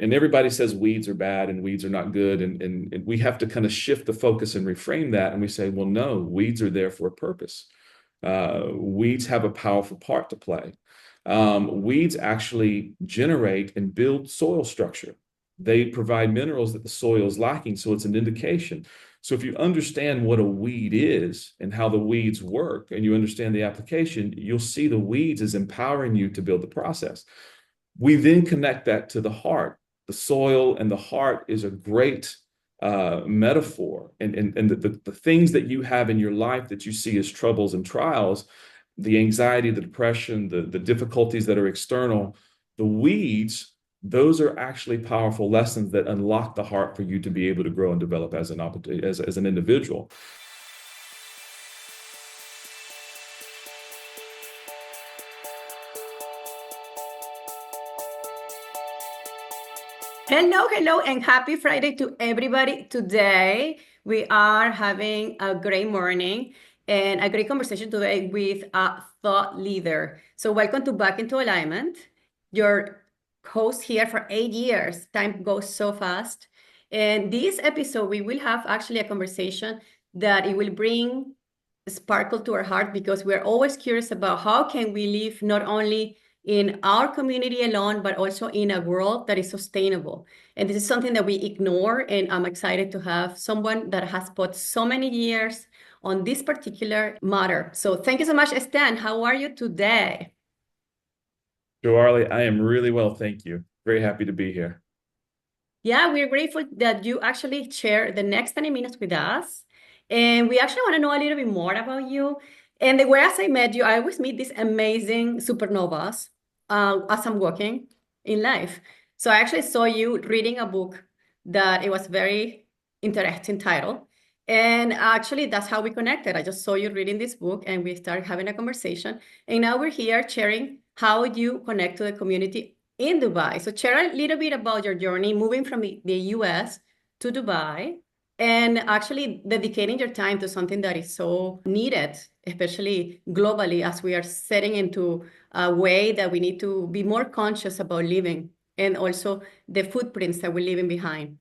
And everybody says weeds are bad and weeds are not good. And we have to kind of shift the focus and reframe that. And we say, well, no, weeds are there for a purpose. Weeds have a powerful part to play. Weeds actually generate and build soil structure. They provide minerals that the soil is lacking. So it's an indication. So if you understand what a weed is and how the weeds work, and you understand the application, you'll see the weeds as empowering you to build the process. We then connect that to the heart. The soil and the heart is a great metaphor. And the things that you have in your life that you see as troubles and trials, the anxiety, the depression, the difficulties that are external, the weeds, those are actually powerful lessons that unlock the heart for you to be able to grow and develop as an individual. Hello, hello, and happy Friday to everybody. Today, we are having a great morning and a great conversation today with a thought leader. So, welcome to Back into Alignment. Your host here for 8 years. Time goes so fast. And this episode, we will have actually a conversation that it will bring sparkle to our heart because we're always curious about how can we live not only in our community alone, but also in a world that is sustainable. And this is something that we ignore. And I'm excited to have someone that has put so many years on this particular matter. So thank you so much, Stan. How are you today? Joe, I am really well, thank you. Very happy to be here. Yeah, we're grateful that you actually share the next 20 minutes with us. And we actually want to know a little bit more about you. And the way as I met you, I always meet these amazing supernovas as I'm walking in life. So I actually saw you reading a book that it was very interesting title. And actually, that's how we connected. I just saw you reading this book and we started having a conversation. And now we're here sharing how you connect to the community in Dubai. So share a little bit about your journey moving from the US to Dubai and actually dedicating your time to something that is so needed, especially globally, as we are setting into a way that we need to be more conscious about living and also the footprints that we're leaving behind.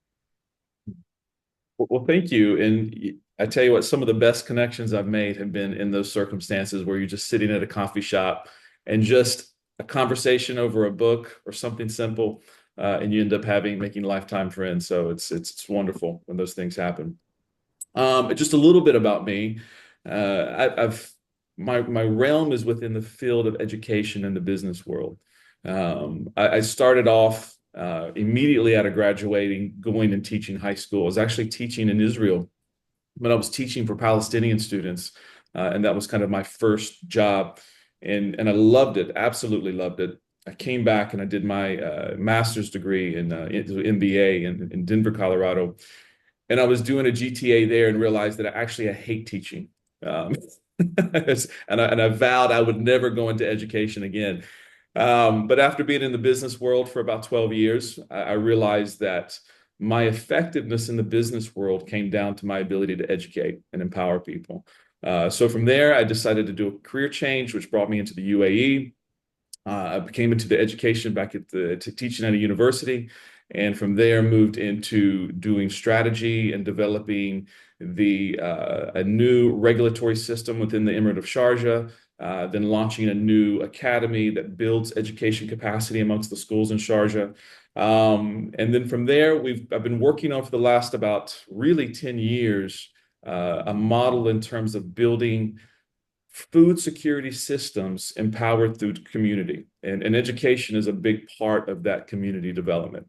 Well, thank you. And I tell you what, some of the best connections I've made have been in those circumstances where you're just sitting at a coffee shop and just a conversation over a book or something simple, and you end up making lifetime friends. So it's wonderful when those things happen. Just a little bit about me. I've my realm is within the field of education in the business world. I started off immediately out of graduating, going and teaching high school. I was actually teaching in Israel, but I was teaching for Palestinian students, and that was kind of my first job, and I loved it, absolutely loved it. I came back and I did my master's degree in MBA in Denver, Colorado, and I was doing a GTA there and realized that I hate teaching. Um, and I vowed I would never go into education again. But after being in the business world for about 12 years, I realized that my effectiveness in the business world came down to my ability to educate and empower people. So from there, I decided to do a career change, which brought me into the UAE. I became into the education back to teaching at a university, and from there moved into doing strategy and developing a new regulatory system within the Emirate of Sharjah. Then launching a new academy that builds education capacity amongst the schools in Sharjah. And then from there, I've been working on for the last about really 10 years a model in terms of building food security systems empowered through community, and education is a big part of that community development.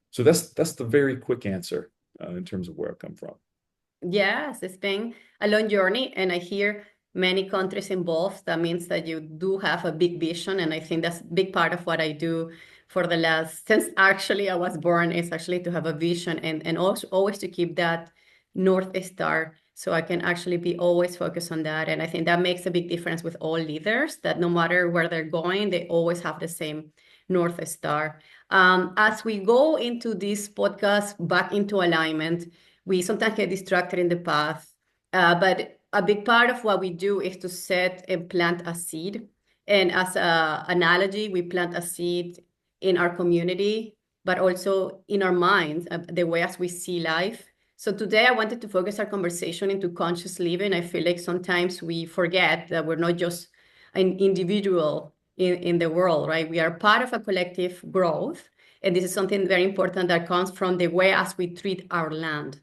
So that's the very quick answer in terms of where I come from. Yes, it's been a long journey, and I hear many countries involved. That means that you do have a big vision, and I think that's a big part of what I do for the last, since actually I was born, is actually to have a vision and also always to keep that North Star so I can actually be always focused on that. And I think that makes a big difference with all leaders, that no matter where they're going, they always have the same North Star. As we go into this podcast, back into alignment, we sometimes get distracted in the path, but a big part of what we do is to set and plant a seed. And as an analogy, we plant a seed in our community, but also in our minds, the way as we see life. So today I wanted to focus our conversation into conscious living. I feel like sometimes we forget that we're not just an individual in the world, right? We are part of a collective growth. And this is something very important that comes from the way as we treat our land.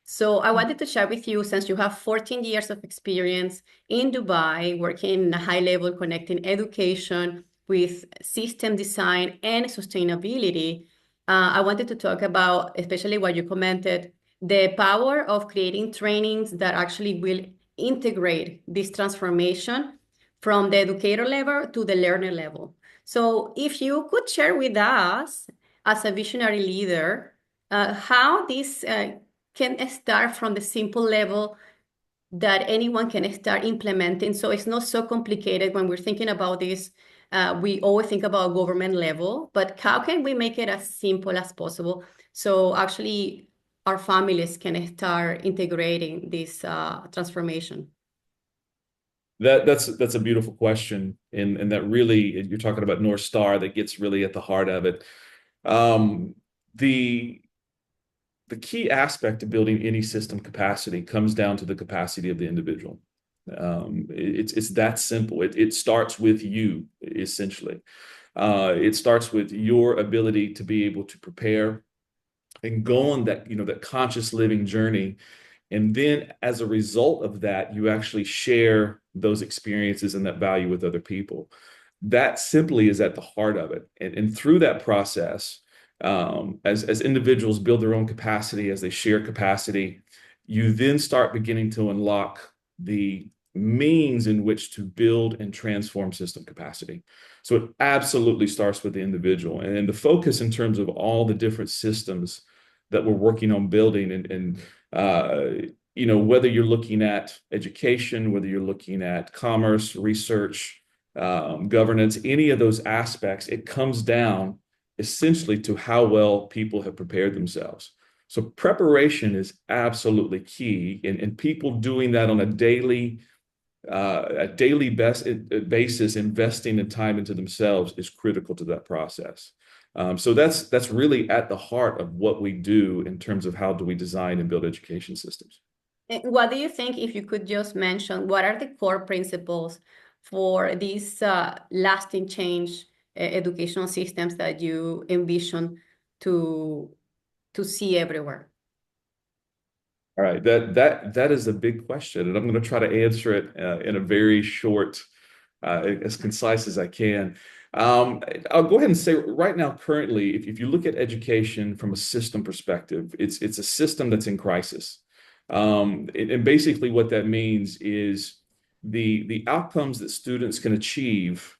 So I wanted to share with you, since you have 14 years of experience in Dubai, working in a high level, connecting education with system design and sustainability. I wanted to talk about, especially what you commented, the power of creating trainings that actually will integrate this transformation from the educator level to the learner level. So if you could share with us, as a visionary leader, how this can start from the simple level that anyone can start implementing. So it's not so complicated when we're thinking about this. We always think about government level, but how can we make it as simple as possible? So actually our families can start integrating this transformation. That's a beautiful question, and that really you're talking about North Star that gets really at the heart of it. Um, the the key aspect of building any system capacity comes down to the capacity of the individual. It's that simple. It starts with you, essentially. It starts with your ability to be able to prepare and go on that conscious living journey. And then as a result of that, you actually share those experiences and that value with other people. That simply is at the heart of it. And through that process, as individuals build their own capacity, as they share capacity, you then start beginning to unlock the means in which to build and transform system capacity. So it absolutely starts with the individual. And the focus in terms of all the different systems that we're working on building whether you're looking at education, whether you're looking at commerce, research, governance, any of those aspects, it comes down essentially to how well people have prepared themselves. So preparation is absolutely key, and people doing that on a daily basis, investing in time into themselves is critical to that process. So that's really at the heart of what we do in terms of how do we design and build education systems. What do you think, if you could just mention, what are the core principles for these lasting change educational systems that you envision to to see everywhere? All right, that is a big question, and I'm going to try to answer it in a very short, as concise as I can. I'll go ahead and say right now, currently, if you look at education from a system perspective, it's a system that's in crisis. And basically, what that means is the outcomes that students can achieve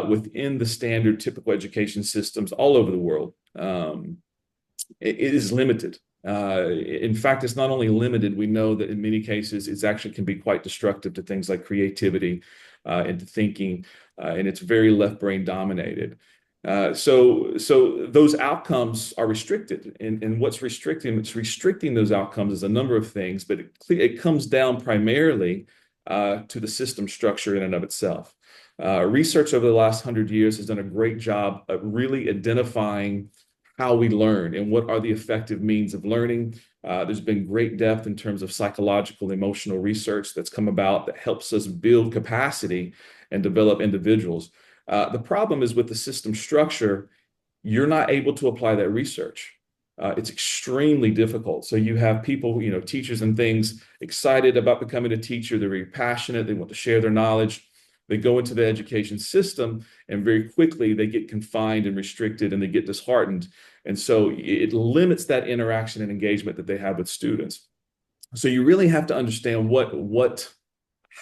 within the standard typical education systems all over the world. It is limited. In fact, it's not only limited, we know that in many cases, it actually can be quite destructive to things like creativity and to thinking, and it's very left brain dominated. So those outcomes are restricted, and what's restricting those outcomes is a number of things, but it comes down primarily to the system structure in and of itself. Research over the last 100 years has done a great job of really identifying how we learn and what are the effective means of learning. There's been great depth in terms of psychological, emotional research that's come about that helps us build capacity and develop individuals. The problem is with the system structure, you're not able to apply that research. It's extremely difficult. So you have people, teachers and things, excited about becoming a teacher. They're very passionate. They want to share their knowledge. They go into the education system, and very quickly they get confined and restricted, and they get disheartened. And so it limits that interaction and engagement that they have with students. So you really have to understand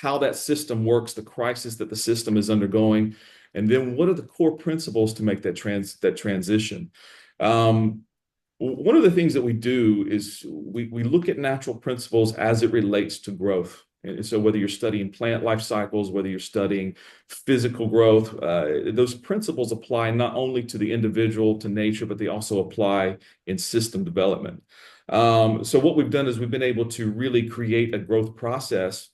how that system works, the crisis that the system is undergoing, and then what are the core principles to make that transition. One of the things that we do is we look at natural principles as it relates to growth. And so whether you're studying plant life cycles, whether you're studying physical growth, those principles apply not only to the individual, to nature, but they also apply in system development. So what we've done is we've been able to really create a growth process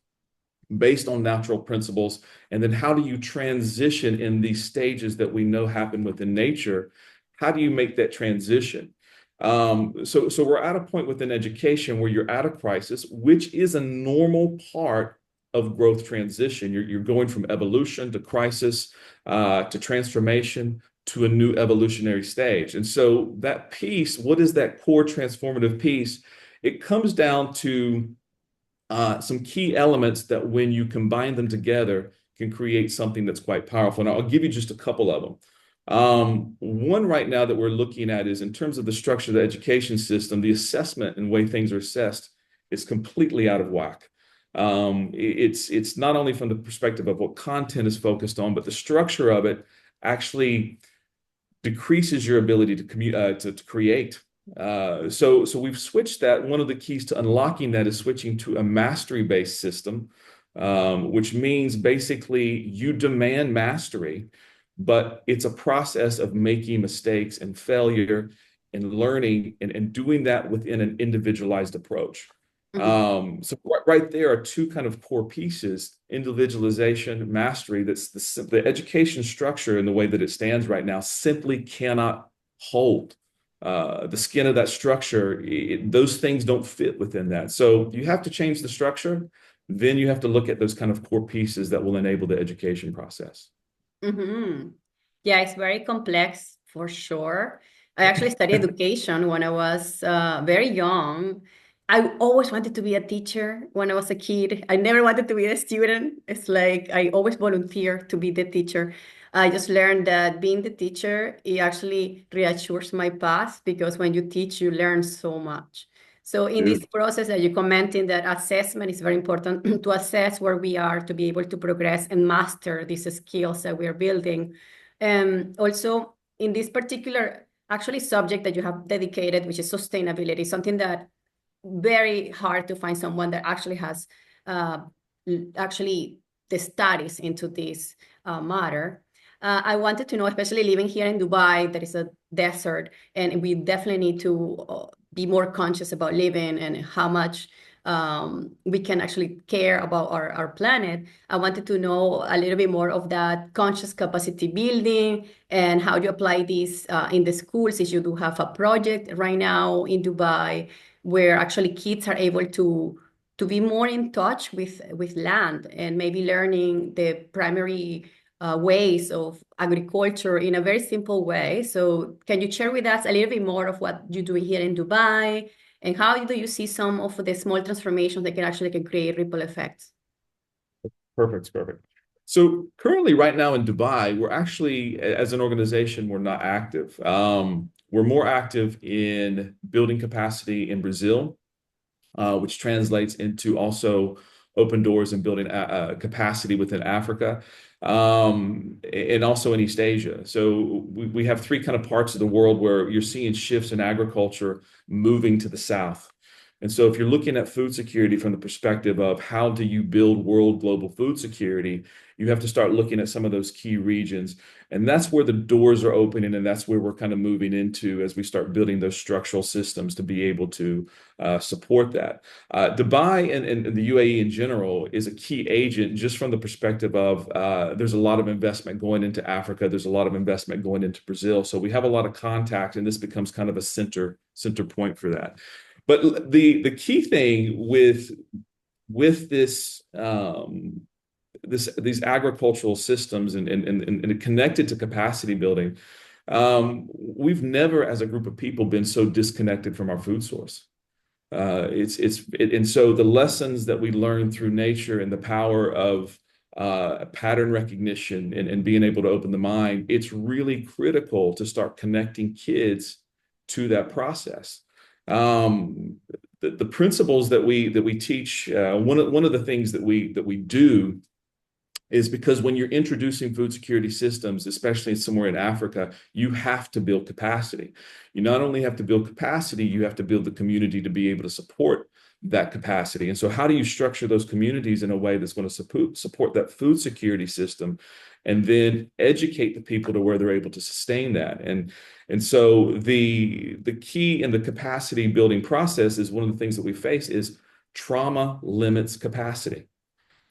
based on natural principles. And then how do you transition in these stages that we know happen within nature? how do you make that transition? So we're at a point within education where you're at a crisis, which is a normal part of growth transition. You're going from evolution to crisis, to transformation, to a new evolutionary stage. And so that piece, what is that core transformative piece? It comes down to some key elements that when you combine them together can create something that's quite powerful. And I'll give you just a couple of them. One right now that we're looking at is in terms of the structure of the education system, the assessment and way things are assessed is completely out of whack. It's not only from the perspective of what content is focused on, but the structure of it actually decreases your ability to create. So we've switched that. One of the keys to unlocking that is switching to a mastery-based system, which means basically you demand mastery, but it's a process of making mistakes and failure and learning and doing that within an individualized approach. Mhm. So right there are two kind of core pieces: individualization, mastery. That's the education structure and the way that it stands right now simply cannot hold the skin of that structure. Those things don't fit within that. So you have to change the structure. Then you have to look at those kind of core pieces that will enable the education process. Mm-hmm. Yeah, it's very complex for sure. I actually studied education when I was very young. I always wanted to be a teacher when I was a kid. I never wanted to be a student. It's like I always volunteered to be the teacher. I just learned that being the teacher, it actually reassures my past because when you teach, you learn so much. So in this Dude, process that you commenting that assessment is very important to assess where we are to be able to progress and master these skills that we are building. Also in this particular actually subject that you have dedicated, which is sustainability, something that very hard to find someone that actually has uh, actually the studies into this matter. I wanted to know, especially living here in Dubai, that is a desert, and we definitely need to be more conscious about living and how much we can actually care about our planet. I wanted to know a little bit more of that conscious capacity building and how you apply this in the schools. If you do have a project right now in Dubai where actually kids are able to be more in touch with land and maybe learning the primary ways of agriculture in a very simple way. So can you share with us a little bit more of what you're doing here in Dubai and how do you see some of the small transformations that can create ripple effects? perfect, perfect. So currently, right now in Dubai, we're actually, as an organization, we're not active. We're more active in building capacity in Brazil, which translates into also open doors and building capacity within Africa, and also in East Asia. So we have three kind of parts of the world where you're seeing shifts in agriculture moving to the south. And so if you're looking at food security from the perspective of how do you build world global food security, you have to start looking at some of those key regions. And that's where the doors are opening, and that's where we're kind of moving into as we start building those structural systems to be able to support that. Dubai and the UAE in general is a key agent just from the perspective of there's a lot of investment going into Africa. There's a lot of investment going into Brazil. So we have a lot of contact, and this becomes kind of a center point for that. But the key thing with these agricultural systems and connected to capacity building, we've never, as a group of people, been so disconnected from our food source. And so the lessons that we learn through nature and the power of pattern recognition and being able to open the mind, it's really critical to start connecting kids to that process. Um, the principles that we teach, one of the things that we do is because when you're introducing food security systems, especially somewhere in Africa, you have to build capacity. You not only have to build capacity, you have to build the community to be able to support that capacity. And so how do you structure those communities in a way that's going to support that food security system and then educate the people to where they're able to sustain that? And so the key in the capacity building process is one of the things that we face is trauma limits capacity.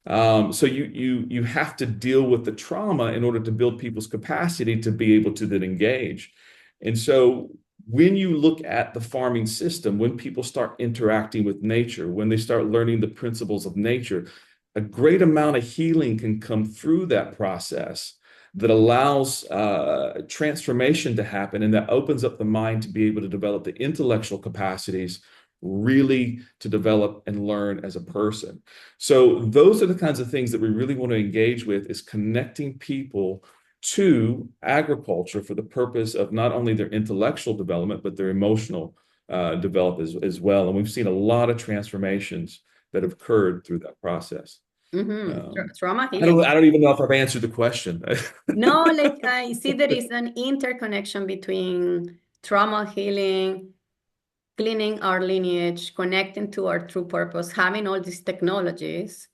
So you have to deal with the trauma in order to build people's capacity to be able to then engage. And so when you look at the farming system, when people start interacting with nature, when they start learning the principles of nature, a great amount of healing can come through that process that allows transformation to happen and that opens up the mind to be able to develop the intellectual capacities really to develop and learn as a person. So those are the kinds of things that we really want to engage with is connecting people to agriculture for the purpose of not only their intellectual development, but their emotional development as well. And we've seen a lot of transformations that have occurred through that process. Trauma I healing. don't even know if I've answered the question. No, like I see there is an interconnection between trauma healing, cleaning our lineage, connecting to our true purpose, having all these technologies,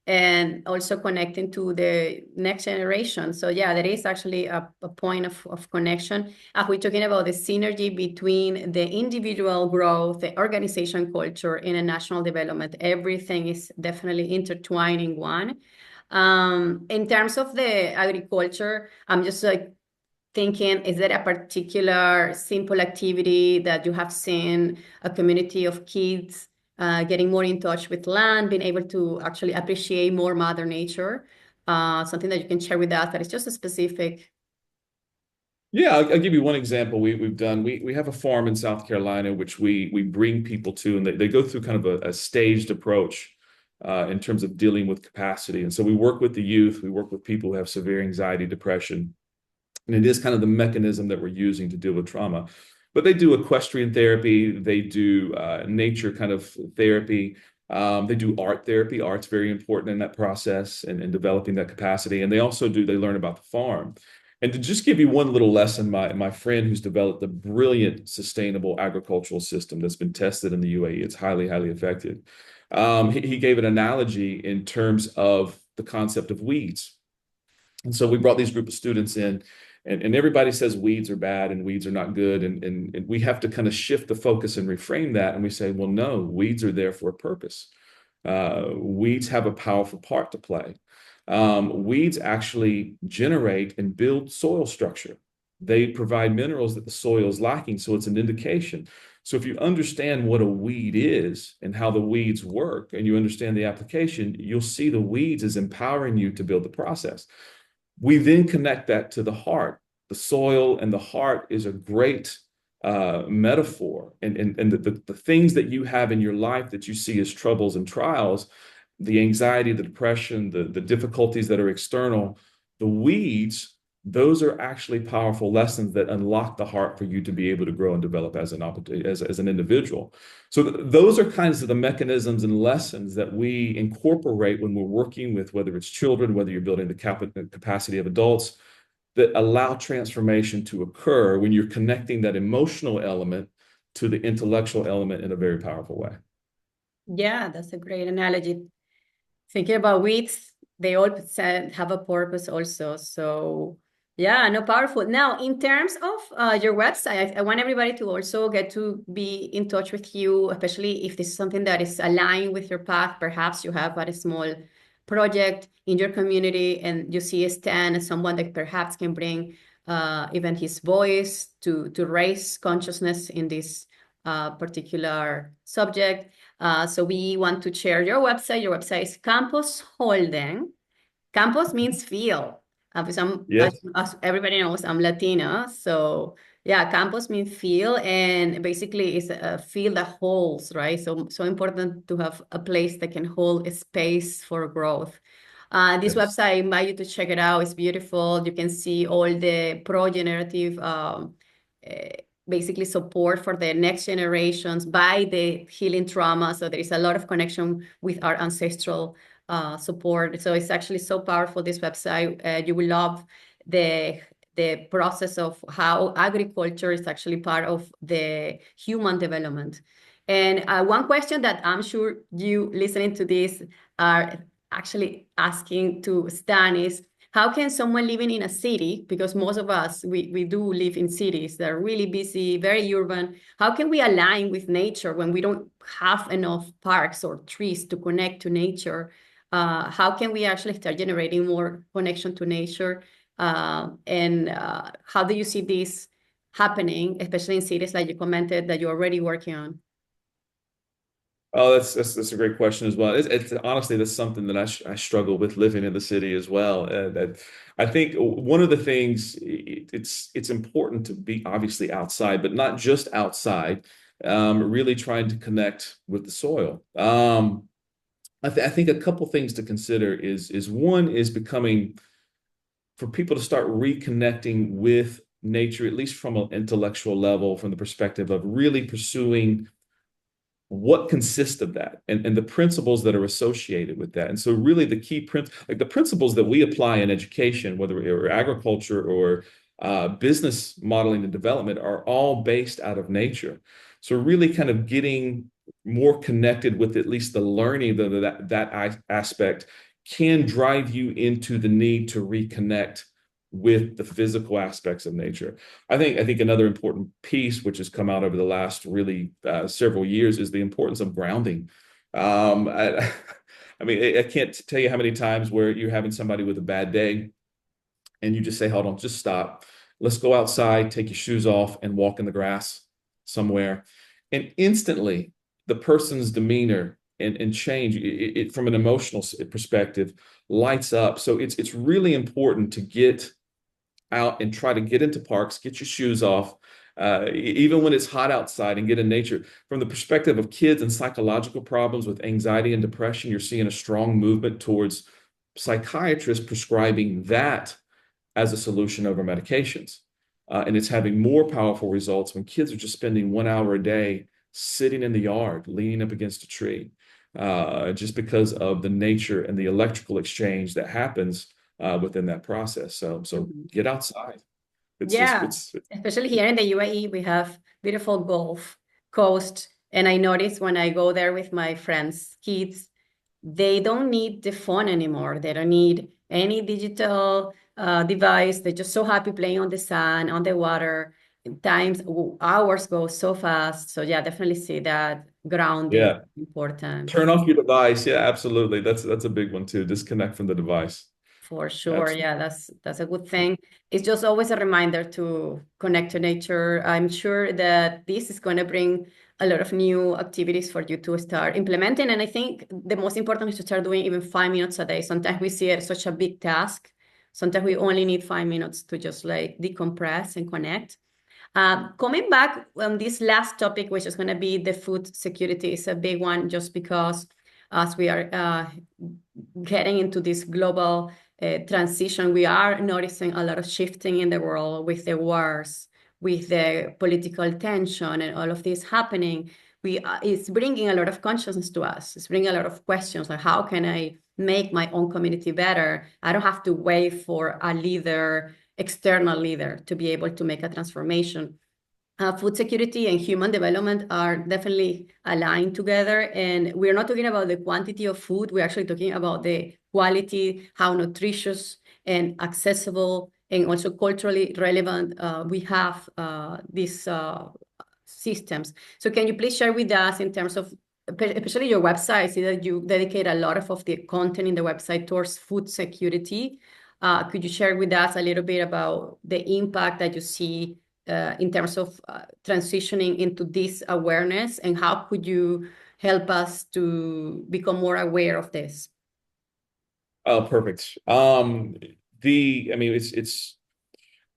and also connecting to the next generation. So yeah, there is actually a point of connection. We're talking about the synergy between the individual growth, the organization culture, and a national development. Everything is definitely intertwined in one. In terms of the agriculture, I'm just like thinking, is there a particular simple activity that you have seen a community of kids getting more in touch with land, being able to actually appreciate more Mother Nature? Something that you can share with us that is just a specific. Yeah, I'll give you one example we've done. We have a farm in South Carolina which we bring people to, and they go through kind of a staged approach in terms of dealing with capacity. And so we work with the youth, we work with people who have severe anxiety, depression, and it is kind of the mechanism that we're using to deal with trauma. But they do equestrian therapy, they do nature kind of therapy, they do art therapy. Art's very important in that process and developing that capacity. And they learn about the farm. And to just give you one little lesson, my friend who's developed a brilliant sustainable agricultural system that's been tested in the UAE, it's highly, highly effective. He gave an analogy in terms of the concept of weeds. And so we brought these group of students in, and everybody says weeds are bad and weeds are not good. And we have to kind of shift the focus and reframe that. And we say, well, no, weeds are there for a purpose. Weeds have a powerful part to play. Weeds actually generate and build soil structure. They provide minerals that the soil is lacking. So it's an indication. So if you understand what a weed is and how the weeds work, and you understand the application, you'll see the weeds as empowering you to build the process. We then connect that to the heart. The soil and the heart is a great metaphor. And the things that you have in your life that you see as troubles and trials, the anxiety, the depression, the difficulties that are external, the weeds, those are actually powerful lessons that unlock the heart for you to be able to grow and develop as an individual. So those are kinds of the mechanisms and lessons that we incorporate when we're working with, whether it's children, whether you're building the capacity of adults, that allow transformation to occur when you're connecting that emotional element to the intellectual element in a very powerful way. Yeah, that's a great analogy. Thinking about weeds, they all have a purpose also. So yeah, no, powerful. Now, in terms of your website, I want everybody to also get to be in touch with you, especially if this is something that is aligned with your path. Perhaps you have a small project in your community and you see a Stan as someone that perhaps can bring even his voice to raise consciousness in this particular subject. So we want to share your website. Your website is Campus Holden. Campus means field. Yes. As everybody knows, I'm Latina. So yeah, campus means field, and basically it's a field that holds, right? So important to have a place that can hold a space for growth. This Yes. website, I invite you to check it out. It's beautiful. You can see all the pro-generative basically support for the next generations by the healing trauma. So there is a lot of connection with our ancestral support. So it's actually so powerful, this website. You will love the process of how agriculture is actually part of the human development. And one question that I'm sure you listening to this are actually asking to Stan is, how can someone living in a city, because most of us, we do live in cities that are really busy, very urban, how can we align with nature when we don't have enough parks or trees to connect to nature? How can we actually start generating more connection to nature? And how do you see this happening, especially in cities like you commented that you're already working on? Oh, that's a great question as well. It's honestly that's something that I struggle with living in the city as well. That I think one of the things it's important to be obviously outside, but not just outside. Really trying to connect with the soil. I think a couple things to consider is one is becoming for people to start reconnecting with nature, at least from an intellectual level, from the perspective of really pursuing what consists of that and the principles that are associated with that. And so really the key like the principles that we apply in education, whether or agriculture or business modeling and development, are all based out of nature. So really kind of getting more connected with at least the learning that aspect can drive you into the need to reconnect with the physical aspects of nature. I think another important piece, which has come out over the last really several years, is the importance of grounding. I, I mean, I can't tell you how many times where you're having somebody with a bad day, and you just say, "Hold on, just stop. Let's go outside, take your shoes off, and walk in the grass somewhere," and instantly the person's demeanor and change from an emotional perspective lights up. So it's really important to get out and try to get into parks, get your shoes off, even when it's hot outside, and get in nature. From the perspective of kids and psychological problems with anxiety and depression, you're seeing a strong movement towards psychiatrists prescribing that as a solution over medications. And it's having more powerful results when kids are just spending 1 hour a day sitting in the yard, leaning up against a tree, just because of the nature and the electrical exchange that happens within that process. So Mhm. get outside. It's just Yeah, especially here in the UAE, we have beautiful Gulf Coast. And I notice when I go there with my friends' kids, they don't need the phone anymore. They don't need any digital device. They're just so happy playing on the sun, on the water. Times, hours go so fast. So yeah, definitely see that grounding yeah. important. Turn off your device. Yeah, absolutely. That's a big one too. Disconnect from the device. For sure. Absolutely. Yeah, that's a good thing. It's just always a reminder to connect to nature. I'm sure that this is going to bring a lot of new activities for you to start implementing. And I think the most important is to start doing even 5 minutes a day. Sometimes we see it as such a big task. Sometimes we only need 5 minutes to just like decompress and connect. Coming back on this last topic, which is going to be the food security, is a big one just because as we are getting into this global transition, we are noticing a lot of shifting in the world with the wars, with the political tension, and all of this happening. It's bringing a lot of consciousness to us. It's bringing a lot of questions like, how can I make my own community better? I don't have to wait for a leader, external leader, to be able to make a transformation. Food security and human development are definitely aligned together. And we're not talking about the quantity of food. We're actually talking about the quality, how nutritious and accessible and also culturally relevant we have these systems. So can you please share with us in terms of, especially your website, I see that you dedicate a lot of the content in the website towards food security. Could you share with us a little bit about the impact that you see in terms of transitioning into this awareness, and how could you help us to become more aware of this? Oh, perfect. I mean,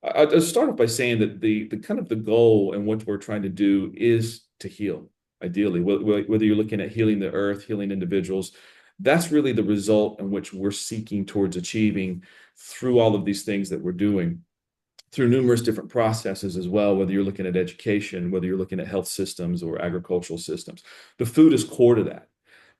I'll start off by saying that the kind of the goal and what we're trying to do is to heal, ideally, whether you're looking at healing the earth, healing individuals, that's really the result in which we're seeking towards achieving through all of these things that we're doing, through numerous different processes as well, whether you're looking at education, whether you're looking at health systems or agricultural systems. The food is core to that.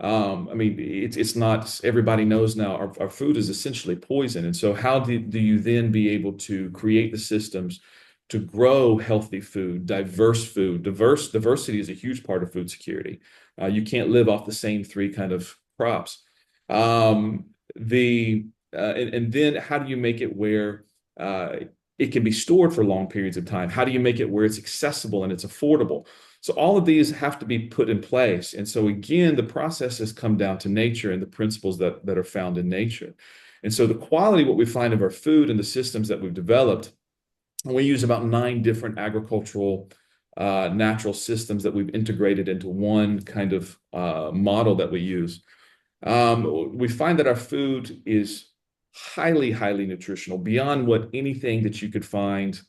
I mean, it's not, everybody knows now our food is essentially poison. And so how do you then be able to create the systems to grow healthy food, diverse food? Diversity is a huge part of food security. You can't live off the same three kind of crops. And then how do you make it where it can be stored for long periods of time? How do you make it where it's accessible and it's affordable? So all of these have to be put in place. And so again, the processes come down to nature and the principles that are found in nature. And so the quality, what we find of our food and the systems that we've developed And we use about 9 different agricultural natural systems that we've integrated into one kind of model that we use. We find that our food is highly, highly nutritional beyond what anything that you could find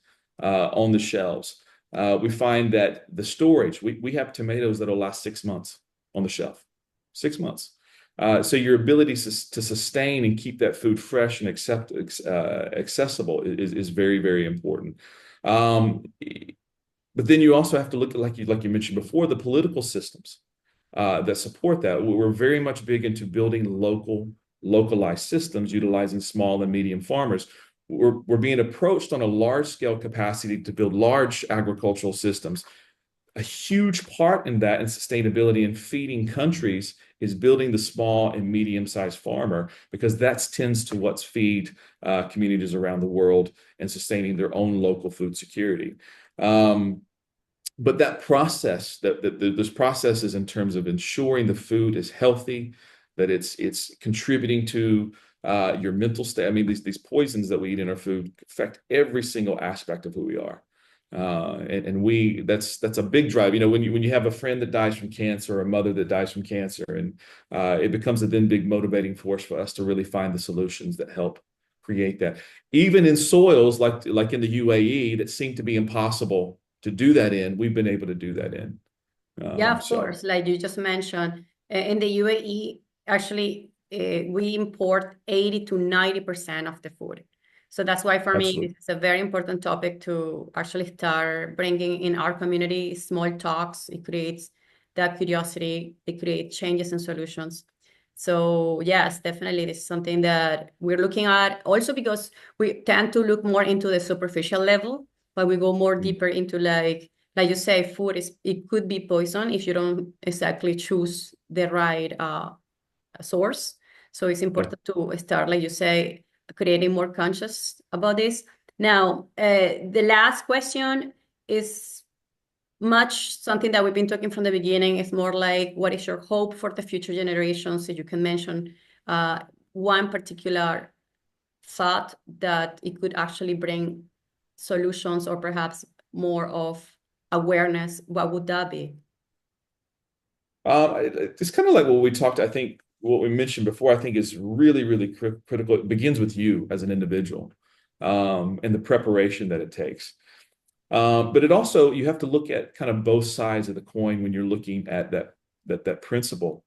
on the shelves. We find that the storage, we have tomatoes that'll last 6 months on the shelf, 6 months. So your ability to sustain and keep that food fresh and accessible is very, very important. Um, but then you also have to look at, like you mentioned before, the political systems that support that. We're very much big into building localized systems, utilizing small and medium farmers. We're being approached on a large scale capacity to build large agricultural systems. A huge part in that and sustainability and feeding countries is building the small and medium-sized farmer, because that tends to what's feed communities around the world and sustaining their own local food security. Um, but that process, those processes in terms of ensuring the food is healthy, that it's contributing to your mental state. I mean, these poisons that we eat in our food affect every single aspect of who we are. And that's a big drive. You know, when you have a friend that dies from cancer or a mother that dies from cancer, and it becomes a then big motivating force for us to really find the solutions that help create that. Even in soils like in the UAE that seem to be impossible to do that in, we've been able to do that in. Yeah, of So course. Like you just mentioned, in the UAE, actually, we import 80 to 90% of the food. So that's why for me, this absolutely. is a very important topic to actually start bringing in our community. Small talks, it creates that curiosity, it creates changes and solutions. So yes, definitely this is something that we're looking at also because we tend to look more into the superficial level, but we go more deeper into like you say, food is it could be poison if you don't exactly choose the right source. So it's Yeah. important to start, like you say, creating more conscious about this. Now, the last question is much something that we've been talking from the beginning. It's more like, what is your hope for the future generations? So you can mention one particular thought that it could actually bring solutions or perhaps more of awareness. What would that be? It's kind of like what we talked, I think what we mentioned before, I think is really, really critical. It begins with you as an individual, and the preparation that it takes. But it also, you have to look at kind of both sides of the coin when you're looking at that principle.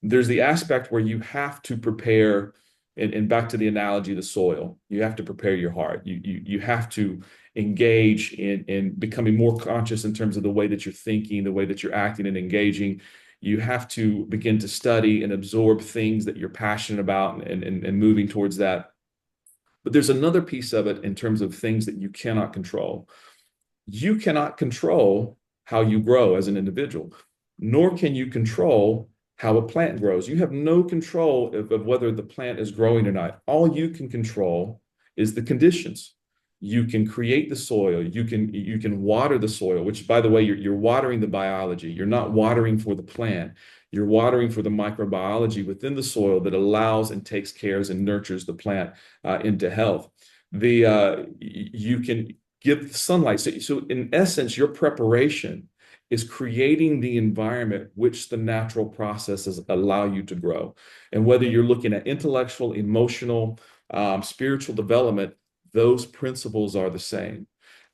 There's the aspect where you have to prepare, and back to the analogy of the soil, you have to prepare your heart. You have to engage in becoming more conscious in terms of the way that you're thinking, the way that you're acting and engaging. You have to begin to study and absorb things that you're passionate about, and moving towards that. But there's another piece of it in terms of things that you cannot control. You cannot control how you grow as an individual, nor can you control how a plant grows. You have no control of whether the plant is growing or not. All you can control is the conditions. You can create the soil. You can water the soil, which, by the way, you're watering the biology. You're not watering for the plant. You're watering for the microbiology within the soil that allows and takes cares and nurtures the plant into health. You can give sunlight. So in essence, your preparation is creating the environment which the natural processes allow you to grow. And whether you're looking at intellectual, emotional, spiritual development, those principles are the same.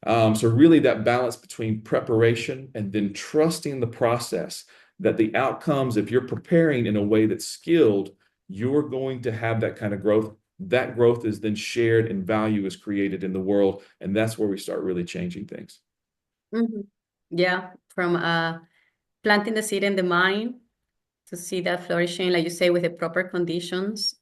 So really that balance between preparation and then trusting the process, that the outcomes, if you're preparing in a way that's skilled, you're going to have that kind of growth. That growth is then shared and value is created in the world. And that's where we start really changing things. Mhm. Yeah, from planting the seed in the mind to see that flourishing, like you say, with the proper conditions,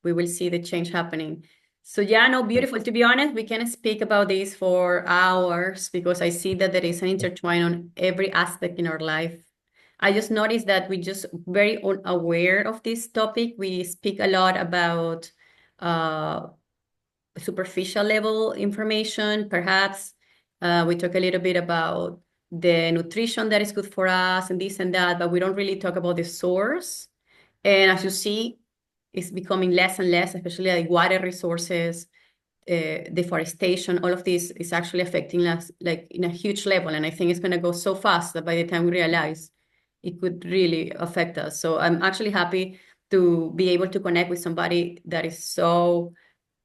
we will see the change happening. So yeah, no, Yeah. beautiful. To be honest, we can speak about this for hours because I see that there is an intertwine on every aspect in our life. I just noticed that we just very unaware of this topic. We speak a lot about uh, superficial level information, perhaps. We talk a little bit about the nutrition that is good for us and this and that, but we don't really talk about the source. And as you see, it's becoming less and less, especially like water resources. deforestation, all of this is actually affecting us like in a huge level. And I think it's going to go so fast that by the time we realize it could really affect us. So I'm actually happy to be able to connect with somebody that is so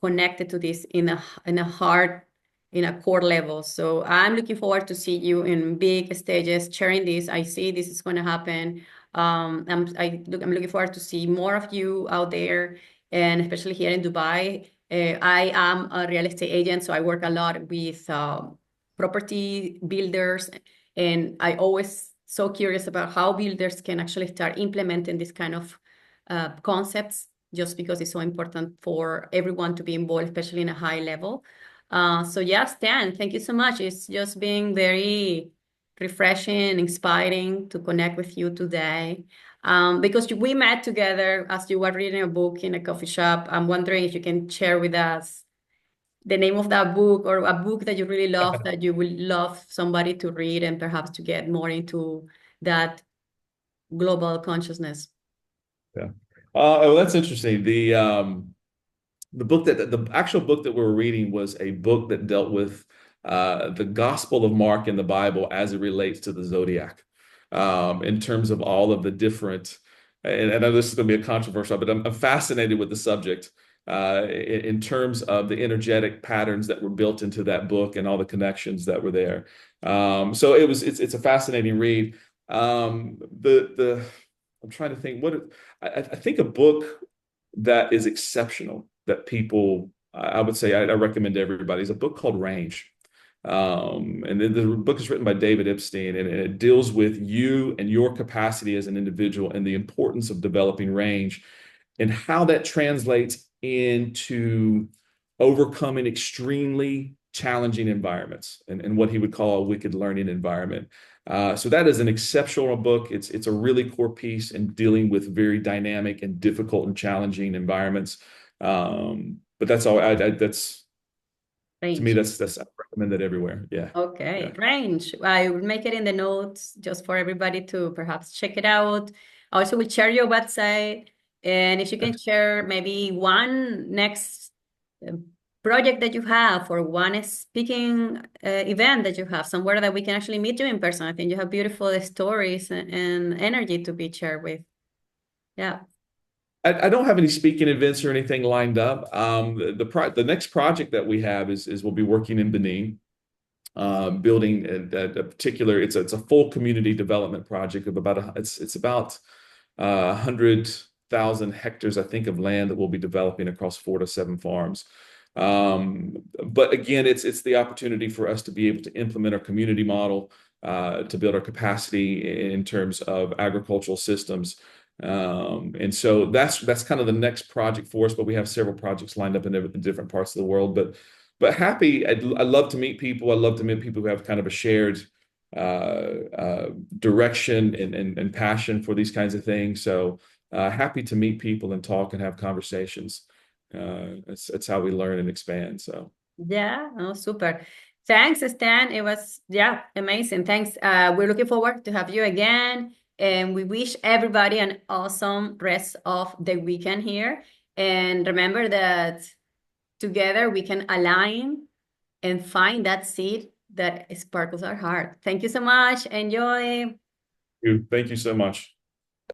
connected to this in a heart, in a core level. So I'm looking forward to see you in big stages sharing this. I see this is going to happen. I'm looking forward to see more of you out there, and especially here in Dubai. I am a real estate agent, so I work a lot with property builders, and I always so curious about how builders can actually start implementing this kind of concepts, just because it's so important for everyone to be involved, especially in a high level. So yeah, Stan, thank you so much. It's just been very refreshing, inspiring to connect with you today. Because we met together as you were reading a book in a coffee shop. I'm wondering if you can share with us the name of that book, or a book that you really love that you would love somebody to read and perhaps to get more into that global consciousness. Yeah. Oh, that's interesting. The book that the actual book that we were reading was a book that dealt with the Gospel of Mark in the Bible as it relates to the zodiac, in terms of all of the different. And I know this is going to be a controversial, but I'm fascinated with the subject in terms of the energetic patterns that were built into that book and all the connections that were there. So it's a fascinating read. The I'm trying to think I think a book that is exceptional that people I would say I recommend to everybody is a book called Range. And the book is written by David Epstein, and it deals with you and your capacity as an individual and the importance of developing range and how that translates into overcoming extremely challenging environments and what he would call a wicked learning environment. So that is an exceptional book. It's a really core piece in dealing with very dynamic and difficult and challenging environments. But that's all. That's to me. Range. That's I recommend that everywhere. Yeah, Okay, yeah. Range. I will make it in the notes just for everybody to perhaps check it out. I also will share your website. And if you can share maybe one next uh, project that you have, or one speaking event that you have, somewhere that we can actually meet you in person. I think you have beautiful stories and energy to be shared with. Yeah. I don't have any speaking events or anything lined up. The next project that we have is we'll be working in Benin, building a particular. It's a full community development project of it's about 100,000 hectares, I think, of land that we'll be developing across 4 to 7 farms. But again, it's the opportunity for us to be able to implement our community model, to build our capacity in terms of agricultural systems. And so that's kind of the next project for us, but we have several projects lined up in different parts of the world. But happy, I love to meet people. I love to meet people who have kind of a shared direction and passion for these kinds of things. So happy to meet people and talk and have conversations. It's how we learn and expand. So Yeah, oh, super. Thanks, Stan. It was, yeah, amazing. Thanks. We're looking forward to have you again. And we wish everybody an awesome rest of the weekend here. And remember that together we can align and find that seed that sparkles our heart. Thank you so much. Enjoy. thank you so much.